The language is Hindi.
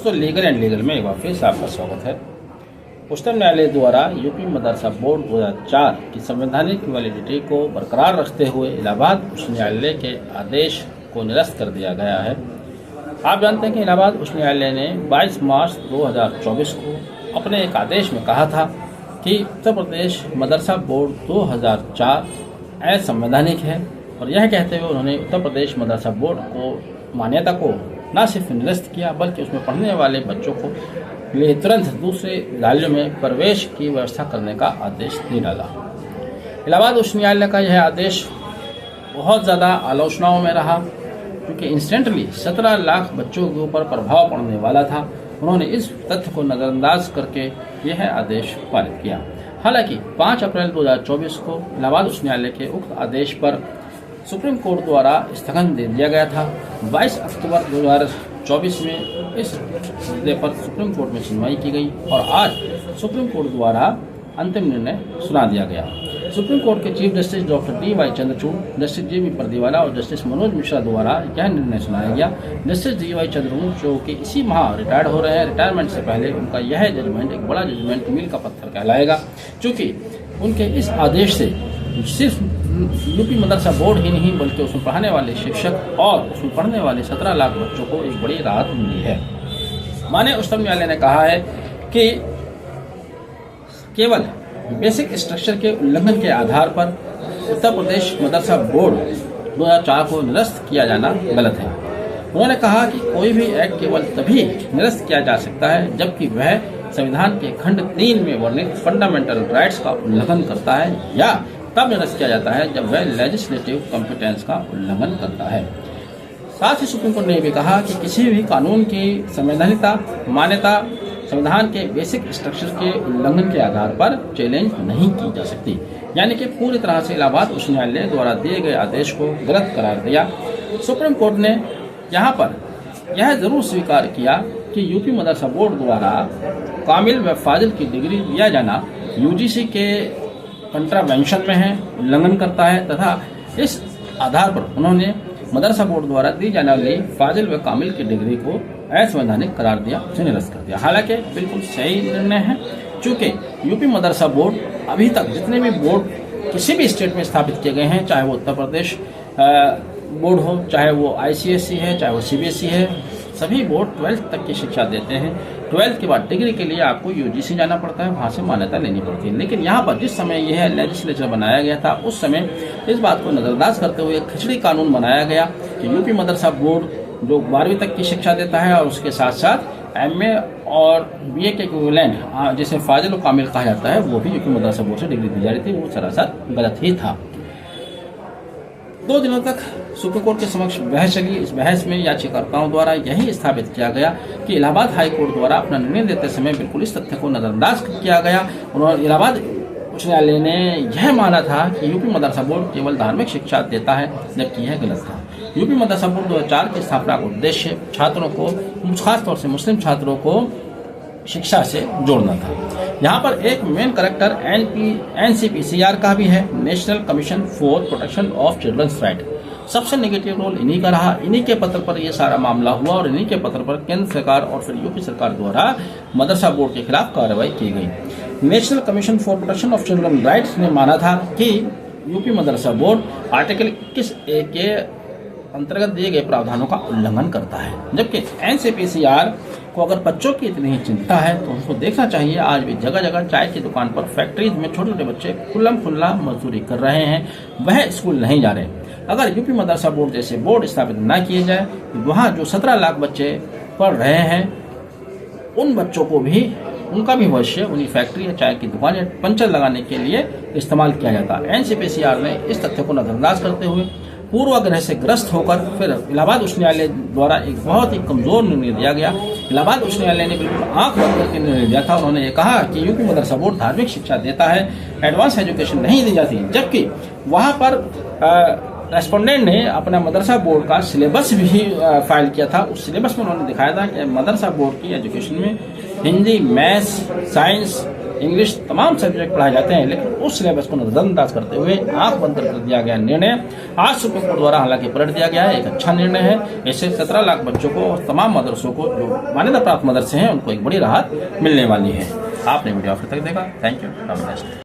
दोस्तों लीगल एंड लीगल में एक बार फिर से आपका स्वागत है। उच्चतम न्यायालय द्वारा यूपी मदरसा बोर्ड 2004 की संवैधानिक वैलिडिटी को बरकरार रखते हुए इलाहाबाद उच्च न्यायालय के आदेश को निरस्त कर दिया गया है। आप जानते हैं कि इलाहाबाद उच्च न्यायालय ने 22 मार्च 2024 को अपने एक आदेश में कहा था कि उत्तर प्रदेश मदरसा बोर्ड 2004 असंवैधानिक है, और यह कहते हुए उन्होंने उत्तर प्रदेश मदरसा बोर्ड को मान्यता को न सिर्फ निरस्त किया बल्कि उसमें पढ़ने वाले बच्चों को लिए तुरंत दूसरे विद्यालयों में प्रवेश की व्यवस्था करने का आदेश दे डाला। इलाहाबाद उच्च न्यायालय का यह आदेश बहुत ज़्यादा आलोचनाओं में रहा, क्योंकि इंस्टेंटली 17 लाख बच्चों के ऊपर प्रभाव पड़ने वाला था। उन्होंने इस तथ्य को नज़रअंदाज करके यह आदेश पारित किया। हालांकि 5 अप्रैल 2024 को इलाहाबाद उच्च न्यायालय के उक्त आदेश पर सुप्रीम कोर्ट द्वारा स्थगन दे दिया गया था। 22 अक्टूबर 2024 में इस मुद्दे पर सुप्रीम कोर्ट में सुनवाई की गई और आज सुप्रीम कोर्ट द्वारा अंतिम निर्णय सुना दिया गया। सुप्रीम कोर्ट के chief justice doctor D.Y.. Chandrachud, justice GB. Pardiwala और जस्टिस मनोज मिश्रा द्वारा यह निर्णय सुनाया गया। Justice D.Y.. चंद्रचूड़ जो कि इसी माह रिटायर्ड हो रहे हैं, रिटायरमेंट से पहले उनका यह जजमेंट एक बड़ा जजमेंट मील का पत्थर कहलाएगा, क्योंकि उनके इस आदेश से सिर्फ यूपी मदरसा बोर्ड ही नहीं बल्कि उसमें पढ़ाने वाले शिक्षक और उसमें पढ़ने वाले 17 लाख बच्चों को एक बड़ी राहत मिली है। माननीय उच्चतम न्यायालय ने कहा है कि केवल बेसिक स्ट्रक्चर के उल्लंघन के आधार पर उत्तर प्रदेश मदरसा बोर्ड 2004 को निरस्त किया जाना गलत है। उन्होंने कहा कि कोई भी एक्ट केवल तभी निरस्त किया जा सकता है जबकि वह संविधान के खंड 3 में वर्णित फंडामेंटल राइट्स का उल्लंघन करता है, या तब निरस्त किया जाता है जब वह लेजिस्लेटिव कॉम्पिटेंस का उल्लंघन करता है। साथ ही सुप्रीम कोर्ट ने भी कहा कि किसी भी कानून की संवैधानिकता मान्यता संविधान के बेसिक स्ट्रक्चर के उल्लंघन के आधार पर चैलेंज नहीं की जा सकती, यानी कि पूरी तरह से इलाहाबाद उच्च न्यायालय द्वारा दिए गए आदेश को गलत करार दिया। सुप्रीम कोर्ट ने यहाँ पर यह जरूर स्वीकार किया कि यूपी मदरसा बोर्ड द्वारा कामिल व फाजिल की डिग्री दिया जाना यूजीसी के कंट्रावेंशन में है, उल्लंघन करता है, तथा इस आधार पर उन्होंने मदरसा बोर्ड द्वारा दी जाने वाली फाजिल व कामिल की डिग्री को असंवैधानिक करार दिया, उसे निरस्त कर दिया। हालांकि बिल्कुल सही निर्णय है, चूँकि यूपी मदरसा बोर्ड अभी तक जितने भी बोर्ड किसी भी स्टेट में स्थापित किए गए हैं, चाहे वो उत्तर प्रदेश बोर्ड हो, चाहे वो ICSE है, चाहे वो CBSE है, सभी बोर्ड 12th तक की शिक्षा देते हैं। 12th के बाद डिग्री के लिए आपको यूजीसी जाना पड़ता है, वहाँ से मान्यता लेनी पड़ती है। लेकिन यहाँ पर जिस समय यह लेजिस्लेचर बनाया गया था उस समय इस बात को नज़रअंदाज करते हुए खिचड़ी कानून बनाया गया कि यूपी मदरसा बोर्ड जो 12वीं तक की शिक्षा देता है और उसके साथ साथ MA और BA के इक्विवेलेंट जिसे फाजिल और कामिल कहा जाता है, वो भी यूपी मदरसा बोर्ड से डिग्री दी जा रही थी, वो सरासर गलत ही था। 2 दिनों तक सुप्रीम कोर्ट के समक्ष बहस चली। इस बहस में याचिकाकर्ताओं द्वारा यही स्थापित किया गया कि इलाहाबाद हाई कोर्ट द्वारा अपना निर्णय देते समय बिल्कुल इस तथ्य को नजरअंदाज किया गया। उन्होंने इलाहाबाद उच्च न्यायालय ने यह माना था कि यूपी मदरसा बोर्ड केवल धार्मिक शिक्षा देता है, जबकि यह गलत था। यूपी मदरसा बोर्ड 2004 की स्थापना का उद्देश्य छात्रों को, खासतौर से मुस्लिम छात्रों को शिक्षा से जोड़ना था। यहाँ पर एक मेन करेक्टर NCPCR का भी है, national commission for protection of childrens right. सबसे नेगेटिव रोल इन्हीं का रहा। इन्हीं के पत्र पर यह सारा मामला हुआ और इन्हीं के पत्र पर केंद्र सरकार और फिर यूपी सरकार द्वारा मदरसा बोर्ड के खिलाफ कार्रवाई की गई। National commission for protection of children rights ने माना था कि यूपी मदरसा बोर्ड आर्टिकल 21A के अंतर्गत दिए गए प्रावधानों का उल्लंघन करता है, जबकि NCPCR को अगर बच्चों की इतनी ही चिंता है तो उनको देखना चाहिए आज भी जगह जगह चाय की दुकान पर, फैक्ट्रीज में छोटे छोटे बच्चे खुल्ला मजदूरी कर रहे हैं, वह स्कूल नहीं जा रहे। अगर यूपी मदरसा बोर्ड जैसे बोर्ड स्थापित न किए जाए, वहाँ जो 17 लाख बच्चे पढ़ रहे हैं उन बच्चों को भी, उनका भी भविष्य उन्हीं फैक्ट्री या चाय की दुकान या पंचर लगाने के लिए इस्तेमाल किया जाता। NCPCR ने इस तथ्य को नजरअंदाज करते हुए पूर्वाग्रह से ग्रस्त होकर फिर इलाहाबाद उच्च न्यायालय द्वारा एक बहुत ही कमजोर निर्णय दिया गया। इलाहाबाद उच्च न्यायालय ने बिल्कुल आंख बंद करके निर्णय दिया था। उन्होंने ये कहा कि यूपी मदरसा बोर्ड धार्मिक शिक्षा देता है, एडवांस एजुकेशन नहीं दी जाती, जबकि वहाँ पर रेस्पोंडेंट ने अपना मदरसा बोर्ड का सिलेबस भी फाइल किया था। उस सिलेबस में उन्होंने दिखाया था कि मदरसा बोर्ड की एजुकेशन में हिंदी, मैथ्स, साइंस इंग्लिश तमाम सब्जेक्ट पढ़ाए जाते हैं, लेकिन उस सिलेबस को नजरअंदाज करते हुए आंख बंद कर दिया गया निर्णय आज सुप्रीम कोर्ट द्वारा हालांकि पलट दिया गया है। एक अच्छा निर्णय है। ऐसे 17 लाख बच्चों को और तमाम मदरसों को जो मान्यता प्राप्त मदरसे हैं उनको एक बड़ी राहत मिलने वाली है। आपने वीडियो आखिर तक देखा, थैंक यू।